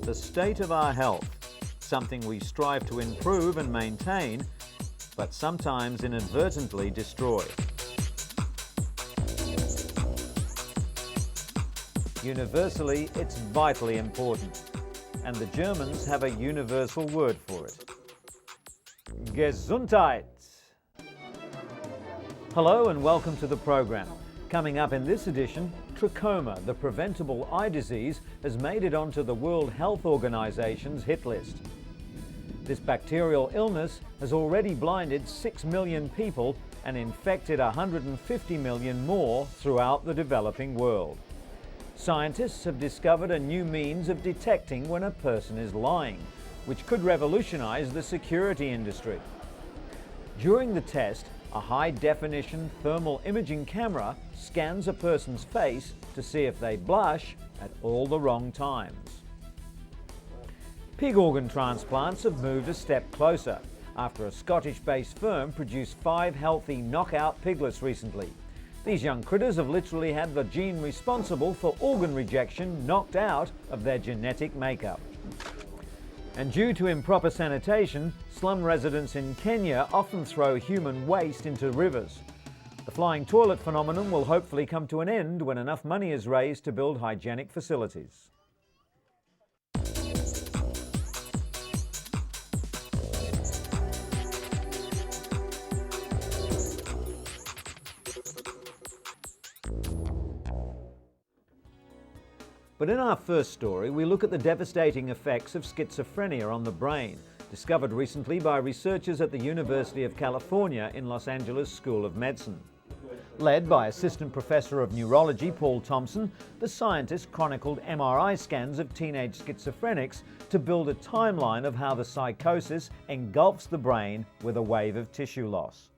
The state of our health, something we strive to improve and maintain, but sometimes inadvertently destroy. Universally, it's vitally important, and the Germans have a universal word for it. Gesundheit! Hello and welcome to the program. Coming up in this edition, trachoma, the preventable eye disease, has made it onto the World Health Organization's hit list. This bacterial illness has already blinded 6 million people and infected 150 million more throughout the developing world. Scientists have discovered a new means of detecting when a person is lying, which could revolutionize the security industry. During the test, a high-definition thermal imaging camera scans a person's face to see if they blush at all the wrong times. Pig organ transplants have moved a step closer after a Scottish-based firm produced 5 healthy knockout piglets recently. These young critters have literally had the gene responsible for organ rejection knocked out of their genetic makeup. And due to improper sanitation, slum residents in Kenya often throw human waste into rivers. The flying toilet phenomenon will hopefully come to an end when enough money is raised to build hygienic facilities. But in our first story, we look at the devastating effects of schizophrenia on the brain, discovered recently by researchers at the University of California in Los Angeles School of Medicine. Led by Assistant Professor of Neurology Paul Thompson, the scientists chronicled MRI scans of teenage schizophrenics to build a timeline of how the psychosis engulfs the brain with a wave of tissue loss.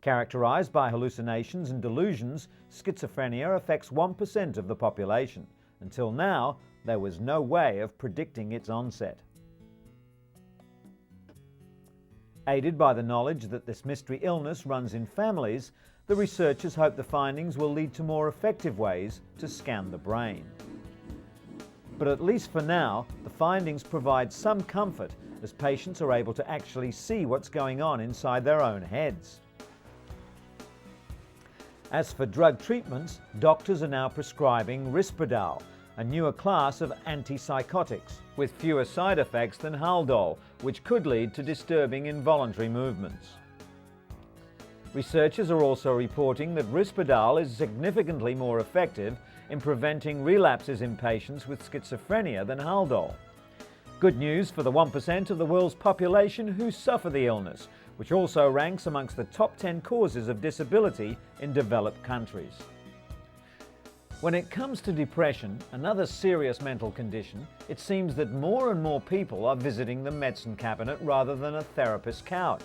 Characterized by hallucinations and delusions, schizophrenia affects 1% of the population. Until now, there was no way of predicting its onset. Aided by the knowledge that this mystery illness runs in families, the researchers hope the findings will lead to more effective ways to scan the brain. But at least for now, the findings provide some comfort as patients are able to actually see what's going on inside their own heads. As for drug treatments, doctors are now prescribing Risperdal, a newer class of antipsychotics, with fewer side effects than Haldol, which could lead to disturbing involuntary movements. Researchers are also reporting that Risperdal is significantly more effective in preventing relapses in patients with schizophrenia than Haldol. Good news for the 1% of the world's population who suffer the illness, which also ranks amongst the top 10 causes of disability in developed countries. When it comes to depression, another serious mental condition, it seems that more and more people are visiting the medicine cabinet rather than a therapist's couch.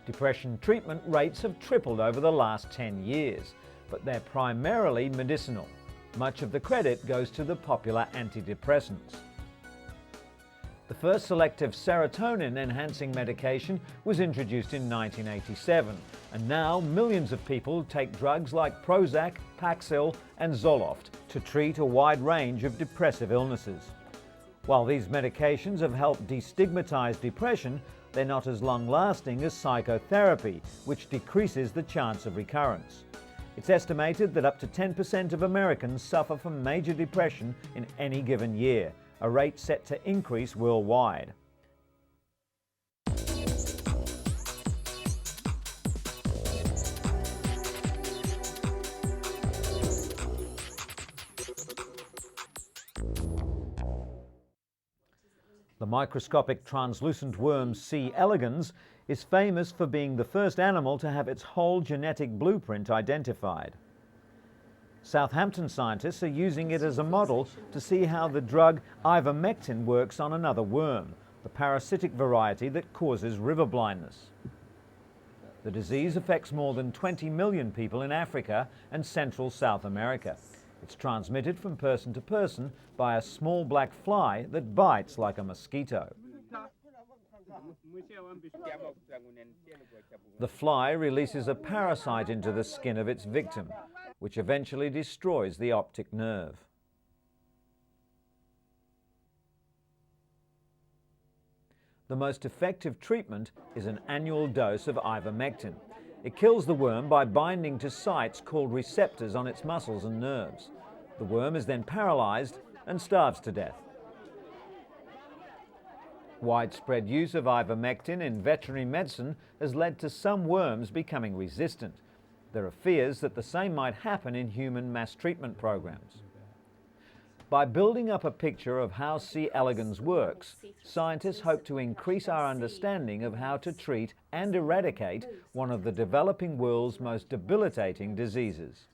Depression treatment rates have tripled over the last 10 years, but they're primarily medicinal. Much of the credit goes to the popular antidepressants. The first selective serotonin-enhancing medication was introduced in 1987, and now millions of people take drugs like Prozac, Paxil and Zoloft to treat a wide range of depressive illnesses. While these medications have helped destigmatize depression, they're not as long-lasting as psychotherapy, which decreases the chance of recurrence. It's estimated that up to 10% of Americans suffer from major depression in any given year, a rate set to increase worldwide. The microscopic translucent worm C. elegans is famous for being the first animal to have its whole genetic blueprint identified. Southampton scientists are using it as a model to see how the drug ivermectin works on another worm, the parasitic variety that causes river blindness. The disease affects more than 20 million people in Africa and Central South America. It's transmitted from person to person by a small black fly that bites like a mosquito. The fly releases a parasite into the skin of its victim, which eventually destroys the optic nerve. The most effective treatment is an annual dose of ivermectin. It kills the worm by binding to sites called receptors on its muscles and nerves. The worm is then paralyzed and starves to death. Widespread use of ivermectin in veterinary medicine has led to some worms becoming resistant. There are fears that the same might happen in human mass treatment programs. By building up a picture of how C. elegans works, scientists hope to increase our understanding of how to treat and eradicate one of the developing world's most debilitating diseases.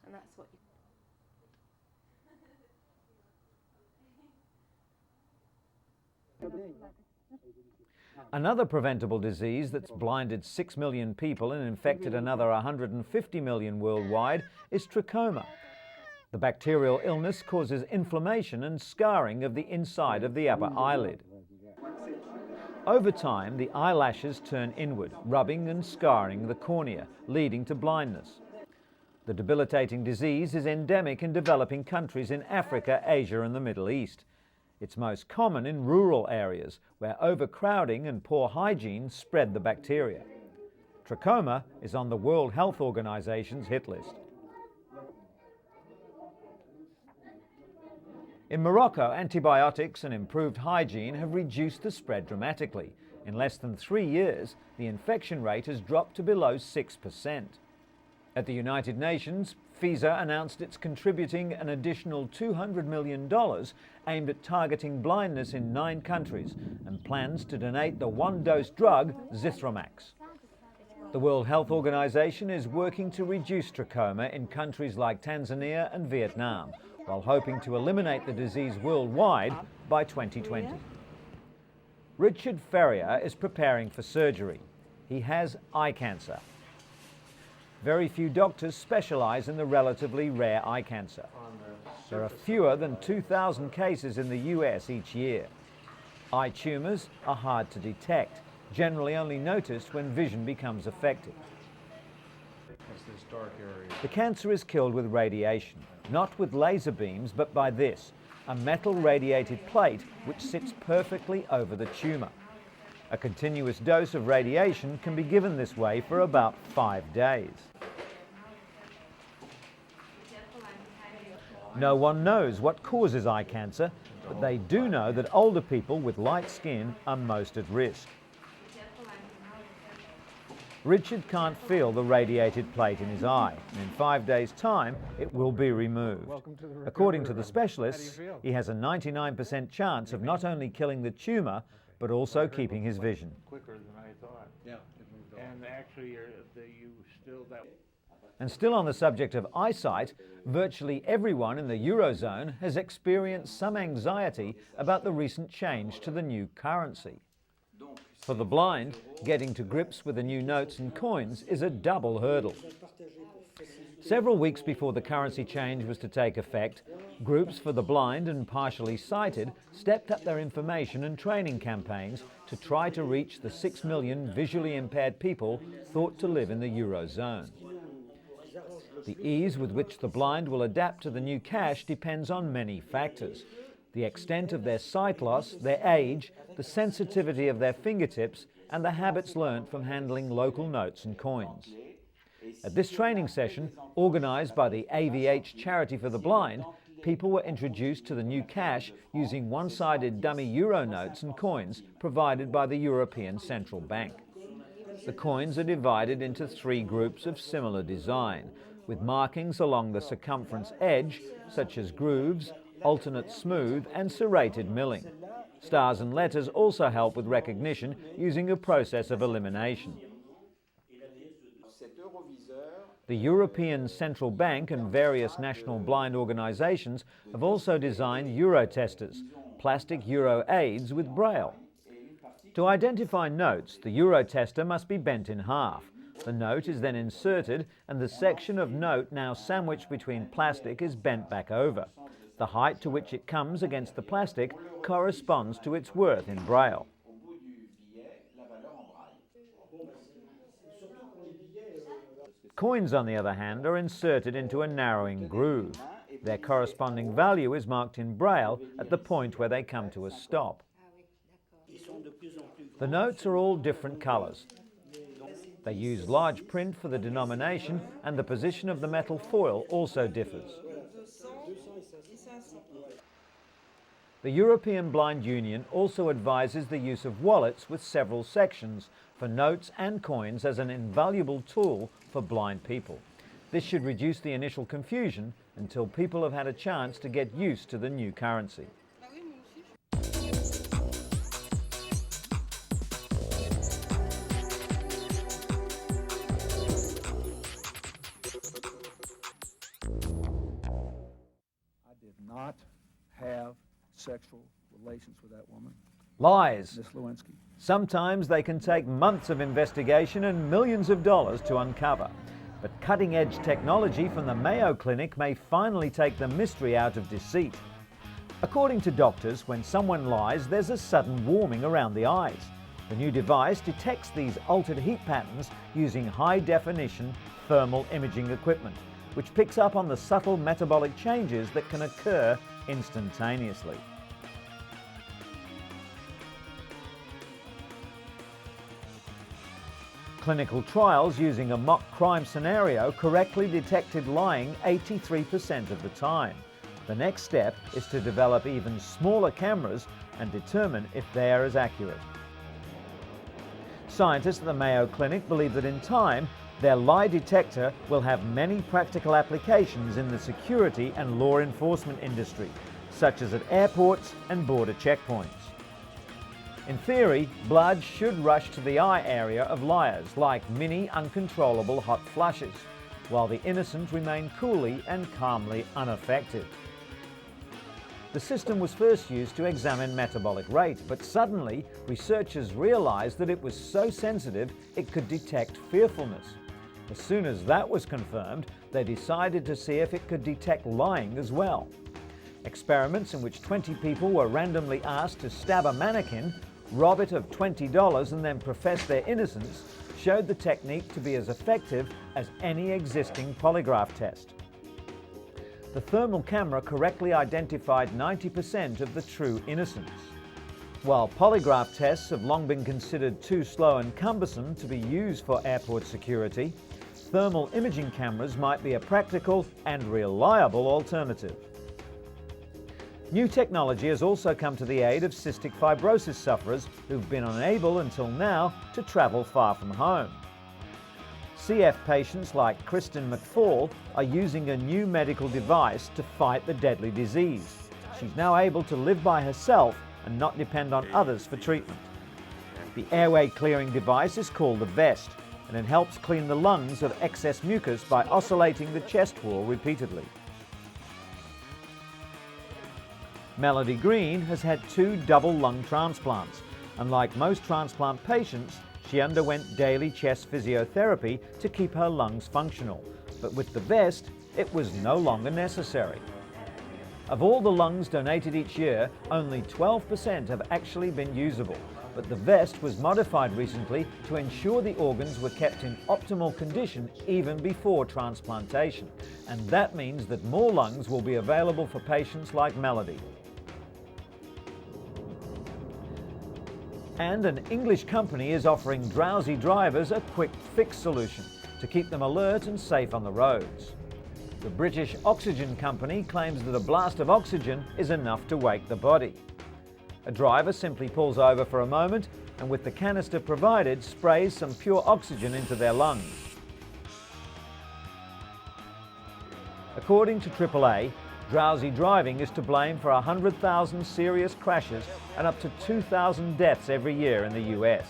Another preventable disease that's blinded 6 million people and infected another 150 million worldwide is trachoma. The bacterial illness causes inflammation and scarring of the inside of the upper eyelid. Over time, the eyelashes turn inward, rubbing and scarring the cornea, leading to blindness. The debilitating disease is endemic in developing countries in Africa, Asia, and the Middle East. It's most common in rural areas where overcrowding and poor hygiene spread the bacteria. Trachoma is on the World Health Organization's hit list. In Morocco, antibiotics and improved hygiene have reduced the spread dramatically. In less than 3 years, the infection rate has dropped to below 6%. At the United Nations, FISA announced it's contributing an additional $200 million aimed at targeting blindness in 9 countries and plans to donate the one-dose drug Zithromax. The World Health Organization is working to reduce trachoma in countries like Tanzania and Vietnam, while hoping to eliminate the disease worldwide by 2020. Richard Ferrier is preparing for surgery. He has eye cancer. Very few doctors specialize in the relatively rare eye cancer. There are fewer than 2,000 cases in the US each year. Eye tumors are hard to detect, generally only noticed when vision becomes affected. The cancer is killed with radiation, not with laser beams, but by this, a metal radiated plate which sits perfectly over the tumor. A continuous dose of radiation can be given this way for about 5 days. No one knows what causes eye cancer, but they do know that older people with light skin are most at risk. Richard can't feel the radiated plate in his eye, and in 5 days' time it will be removed. According to the specialists, he has a 99% chance of not only killing the tumour, but also keeping his vision. Quicker than I thought. Yeah, and actually, And still on the subject of eyesight, virtually everyone in the Eurozone has experienced some anxiety about the recent change to the new currency. For the blind, getting to grips with the new notes and coins is a double hurdle. Several weeks before the currency change was to take effect, groups for the blind and partially sighted stepped up their information and training campaigns to try to reach the 6 million visually impaired people thought to live in the Eurozone. The ease with which the blind will adapt to the new cash depends on many factors: the extent of their sight loss, their age, the sensitivity of their fingertips, and the habits learnt from handling local notes and coins. At this training session, organised by the AVH Charity for the Blind, people were introduced to the new cash using one-sided dummy euro notes and coins provided by the European Central Bank. The coins are divided into 3 groups of similar design, with markings along the circumference edge, such as grooves, alternate smooth and serrated milling. Stars and letters also help with recognition using a process of elimination. The European Central Bank and various national blind organisations have also designed euro testers, plastic euro aids with braille. To identify notes, the euro tester must be bent in half. The note is then inserted and the section of note now sandwiched between plastic is bent back over. The height to which it comes against the plastic corresponds to its worth in Braille. Coins, on the other hand, are inserted into a narrowing groove. Their corresponding value is marked in Braille at the point where they come to a stop. The notes are all different colours. They use large print for the denomination, and the position of the metal foil also differs. The European Blind Union also advises the use of wallets with several sections for notes and coins as an invaluable tool for blind people. This should reduce the initial confusion until people have had a chance to get used to the new currency. I did not have sexual relations with that woman. Lies. Miss Lewinsky. Sometimes they can take months of investigation and millions of dollars to uncover. But cutting-edge technology from the Mayo Clinic may finally take the mystery out of deceit. According to doctors, when someone lies, there's a sudden warming around the eyes. The new device detects these altered heat patterns using high-definition thermal imaging equipment, which picks up on the subtle metabolic changes that can occur instantaneously. Clinical trials using a mock crime scenario correctly detected lying 83% of the time. The next step is to develop even smaller cameras and determine if they are as accurate. Scientists at the Mayo Clinic believe that in time, their lie detector will have many practical applications in the security and law enforcement industry, such as at airports and border checkpoints. In theory, blood should rush to the eye area of liars like mini uncontrollable hot flushes, while the innocent remain coolly and calmly unaffected. The system was first used to examine metabolic rate, but suddenly researchers realized that it was so sensitive it could detect fearfulness. As soon as that was confirmed, they decided to see if it could detect lying as well. Experiments in which 20 people were randomly asked to stab a mannequin, rob it of $20 and then profess their innocence showed the technique to be as effective as any existing polygraph test. The thermal camera correctly identified 90% of the true innocents. While polygraph tests have long been considered too slow and cumbersome to be used for airport security, thermal imaging cameras might be a practical and reliable alternative. New technology has also come to the aid of cystic fibrosis sufferers who've been unable until now to travel far from home. CF patients like Kristen McFall are using a new medical device to fight the deadly disease. She's now able to live by herself and not depend on others for treatment. The airway clearing device is called the vest, and it helps clean the lungs of excess mucus by oscillating the chest wall repeatedly. Melody Green has had 2 double lung transplants. Unlike most transplant patients, she underwent daily chest physiotherapy to keep her lungs functional, but with the vest, it was no longer necessary. Of all the lungs donated each year, only 12% have actually been usable, but the vest was modified recently to ensure the organs were kept in optimal condition even before transplantation, and that means that more lungs will be available for patients like Melody. And an English company is offering drowsy drivers a quick fix solution to keep them alert and safe on the roads. The British Oxygen Company claims that a blast of oxygen is enough to wake the body. A driver simply pulls over for a moment and with the canister provided sprays some pure oxygen into their lungs. According to AAA, drowsy driving is to blame for 100,000 serious crashes and up to 2,000 deaths every year in the US.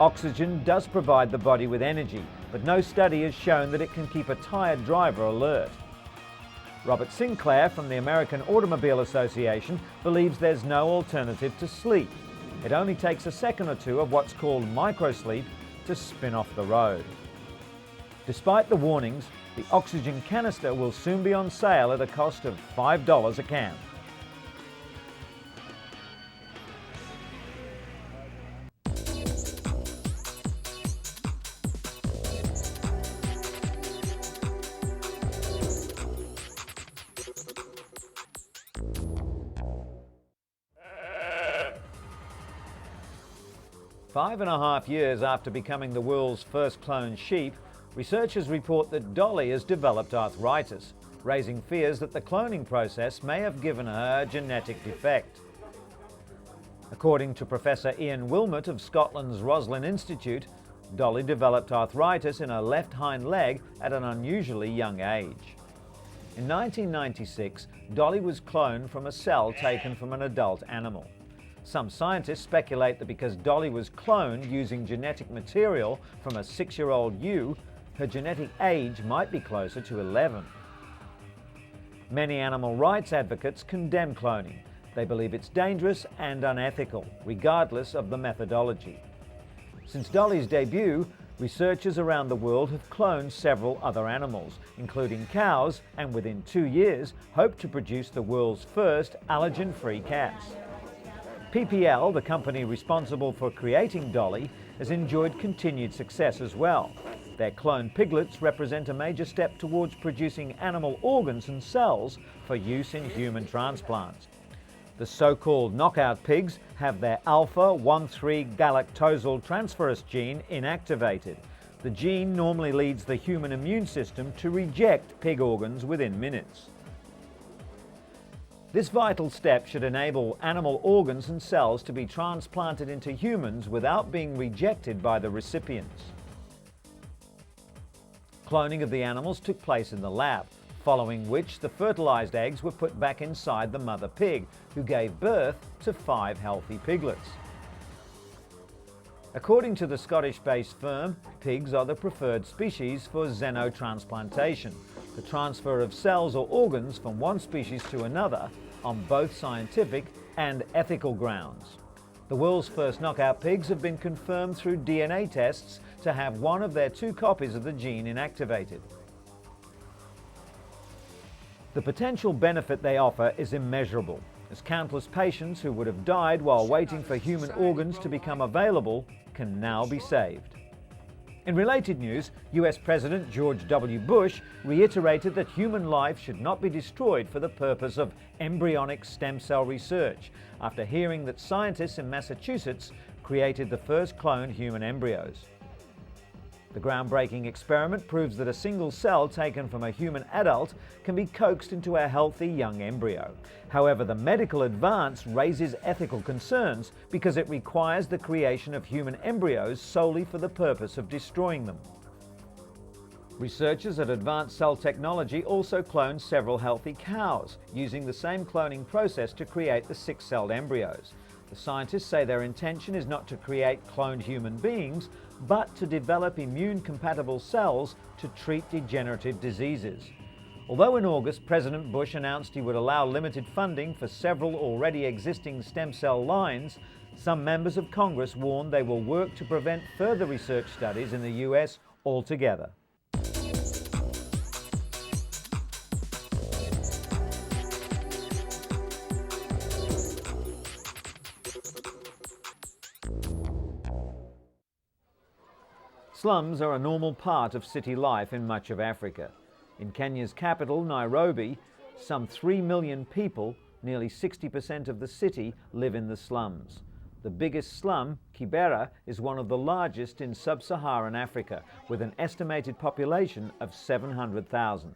Oxygen does provide the body with energy, but no study has shown that it can keep a tired driver alert. Robert Sinclair from the American Automobile Association believes there's no alternative to sleep. It only takes a second or two of what's called microsleep to spin off the road. Despite the warnings, the oxygen canister will soon be on sale at a cost of $5 a can. Five and a half years after becoming the world's first cloned sheep, researchers report that Dolly has developed arthritis, raising fears that the cloning process may have given her a genetic defect. According to Professor Ian Wilmot of Scotland's Roslin Institute, Dolly developed arthritis in her left hind leg at an unusually young age. In 1996, Dolly was cloned from a cell taken from an adult animal. Some scientists speculate that because Dolly was cloned using genetic material from a 6-year-old ewe, her genetic age might be closer to 11. Many animal rights advocates condemn cloning. They believe it's dangerous and unethical, regardless of the methodology. Since Dolly's debut, researchers around the world have cloned several other animals, including cows, and within 2 years hope to produce the world's first allergen-free cats. PPL, the company responsible for creating Dolly, has enjoyed continued success as well. Their cloned piglets represent a major step towards producing animal organs and cells for use in human transplants. The so-called knockout pigs have their alpha-1,3-galactosyl-transferase gene inactivated. The gene normally leads the human immune system to reject pig organs within minutes. This vital step should enable animal organs and cells to be transplanted into humans without being rejected by the recipients. Cloning of the animals took place in the lab, following which the fertilized eggs were put back inside the mother pig, who gave birth to 5 healthy piglets. According to the Scottish-based firm, pigs are the preferred species for xenotransplantation, the transfer of cells or organs from one species to another on both scientific and ethical grounds. The world's first knockout pigs have been confirmed through DNA tests to have one of their 2 copies of the gene inactivated. The potential benefit they offer is immeasurable, as countless patients who would have died while waiting for human organs to become available can now be saved. In related news, US President George W. Bush reiterated that human life should not be destroyed for the purpose of embryonic stem cell research, after hearing that scientists in Massachusetts created the first cloned human embryos. The groundbreaking experiment proves that a single cell taken from a human adult can be coaxed into a healthy young embryo. However, the medical advance raises ethical concerns because it requires the creation of human embryos solely for the purpose of destroying them. Researchers at Advanced Cell Technology also cloned several healthy cows, using the same cloning process to create the 6-celled embryos. The scientists say their intention is not to create cloned human beings, but to develop immune-compatible cells to treat degenerative diseases. Although in August, President Bush announced he would allow limited funding for several already existing stem cell lines, some members of Congress warned they will work to prevent further research studies in the US altogether. Slums are a normal part of city life in much of Africa. In Kenya's capital, Nairobi, some 3 million people, nearly 60% of the city, live in the slums. The biggest slum, Kibera, is one of the largest in sub-Saharan Africa, with an estimated population of 700,000.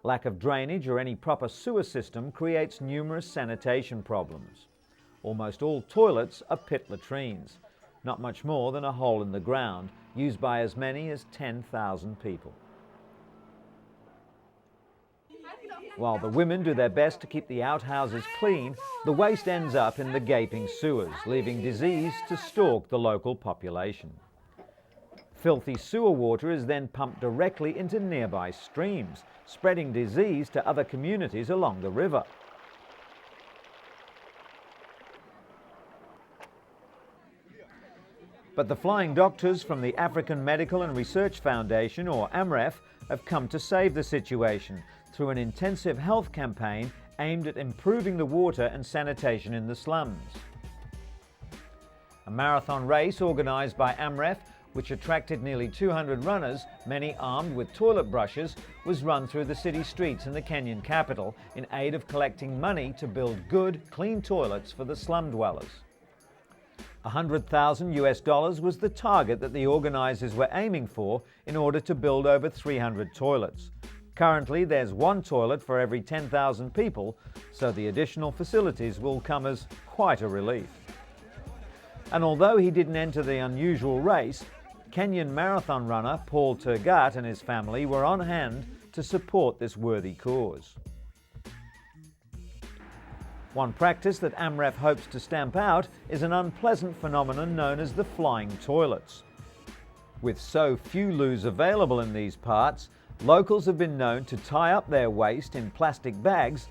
Lack of drainage or any proper sewer system creates numerous sanitation problems. Almost all toilets are pit latrines, not much more than a hole in the ground, used by as many as 10,000 people. While the women do their best to keep the outhouses clean, the waste ends up in the gaping sewers, leaving disease to stalk the local population. Filthy sewer water is then pumped directly into nearby streams, spreading disease to other communities along the river. But the flying doctors from the African Medical and Research Foundation, or AMREF, have come to save the situation through an intensive health campaign aimed at improving the water and sanitation in the slums. A marathon race organised by AMREF, which attracted nearly 200 runners, many armed with toilet brushes, was run through the city streets in the Kenyan capital in aid of collecting money to build good, clean toilets for the slum dwellers. $100,000 was the target that the organisers were aiming for in order to build over 300 toilets. Currently, there's one toilet for every 10,000 people, so the additional facilities will come as quite a relief. And although he didn't enter the unusual race, Kenyan marathon runner Paul Tergat and his family were on hand to support this worthy cause. One practice that AMREF hopes to stamp out is an unpleasant phenomenon known as the flying toilets. With so few loos available in these parts, locals have been known to tie up their waste in plastic bags